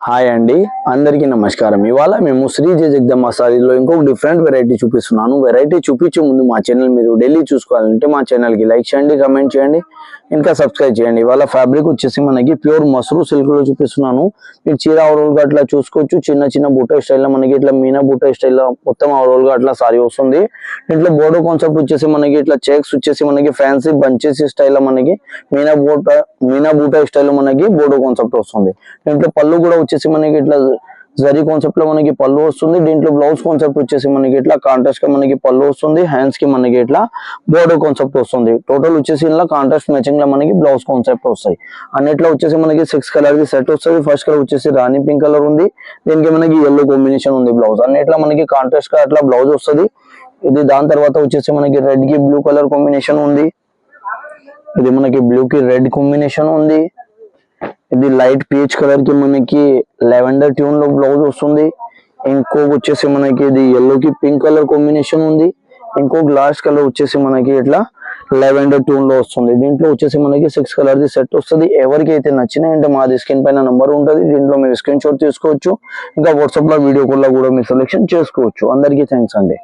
Hi అండి, అందరికీ నమస్కారం. ఇవాళ మేము శ్రీ జగదమ్మ సారీలో ఇంకొక డిఫరెంట్ వెరైటీ చూపిస్తున్నాను. వెరైటీ చూపించే ముందు మా ఛానల్ మీరు డైలీ చూసుకోవాలంటే మా ఛానల్కి లైక్ చేయండి, కమెంట్ చేయండి, ఇంకా సబ్స్క్రైబ్ చేయండి. ఇవాళ ఫ్యాబ్రిక్ వచ్చేసి మనకి ప్యూర్ మసరు సిల్క్ లో చూపిస్తున్నాను. మీరు చీర అవరోల్గా అట్లా చూసుకోవచ్చు. చిన్న చిన్న బూటా స్టైల్లో మనకి ఇట్లా మీనా బూటా స్టైల్లో మొత్తం అవరోల్గా అట్లా సారీ వస్తుంది. దీంట్లో బోర్డో కాన్సెప్ట్ వచ్చేసి మనకి ఇట్లా చెక్స్ వచ్చేసి మనకి ఫ్యాన్సీ బంచెస్ స్టైల్లో మనకి మీనా బూటా స్టైల్లో మనకి బోర్డో కాన్సెప్ట్ వస్తుంది. దీంట్లో పళ్ళు కూడా వచ్చేసి మనకి ఇట్లా జరీ కాన్సెప్ట్ లో మనకి పళ్ళు వస్తుంది. దీంట్లో బ్లౌజ్ కాన్సెప్ట్ వచ్చేసి మనకి ఇట్లా కాంట్రాస్ట్ గా మనకి పళ్ళు వస్తుంది. హ్యాండ్స్ కి మనకి ఇట్లా బోర్డర్ కాన్సెప్ట్ వస్తుంది. టోటల్ వచ్చేసి ఇలా కాంట్రాస్ట్ మ్యాచింగ్ లో మనకి బ్లౌజ్ కాన్సెప్ట్ వస్తాయి. అన్నిట్లో వచ్చేసి మనకి 6 కలర్ కి సెట్ వస్తుంది. ఫస్ట్ కలర్ వచ్చేసి రాణి పింక్ కలర్ ఉంది. దీనికి మనకి ఎల్లో కాంబినేషన్ ఉంది. బ్లౌజ్ అన్నిట్లో మనకి కాంట్రాస్ట్ గా అట్లా బ్లౌజ్ వస్తుంది. ఇది దాని తర్వాత వచ్చేసి మనకి రెడ్ కి బ్లూ కలర్ కాంబినేషన్ ఉంది. ఇది మనకి బ్లూ కి రెడ్ కాంబినేషన్ ఉంది. ఇది లైట్ పీచ్ కలర్ కి మనకి లెవెండర్ ట్యూన్ లో బ్లౌజ్ వస్తుంది. ఇంకొక వచ్చేసి మనకి ఇది ఎల్లో కి పింక్ కలర్ కాంబినేషన్ ఉంది. ఇంకొక లాస్ట్ కలర్ వచ్చేసి మనకి ఇట్లా లెవెండర్ ట్యూన్ లో వస్తుంది. దీంట్లో వచ్చేసి మనకి 6 కలర్ ది సెట్ వస్తుంది. ఎవరికి అయితే నచ్చినాయంటే మాది స్క్రీన్ పైన నంబర్ ఉంటుంది. దీంట్లో మీరు స్క్రీన్ షాట్ తీసుకోవచ్చు. ఇంకా వాట్సాప్ లో వీడియో కాల్ లో కూడా మీరు సెలెక్షన్ చేసుకోవచ్చు. అందరికీ థ్యాంక్స్ అండి.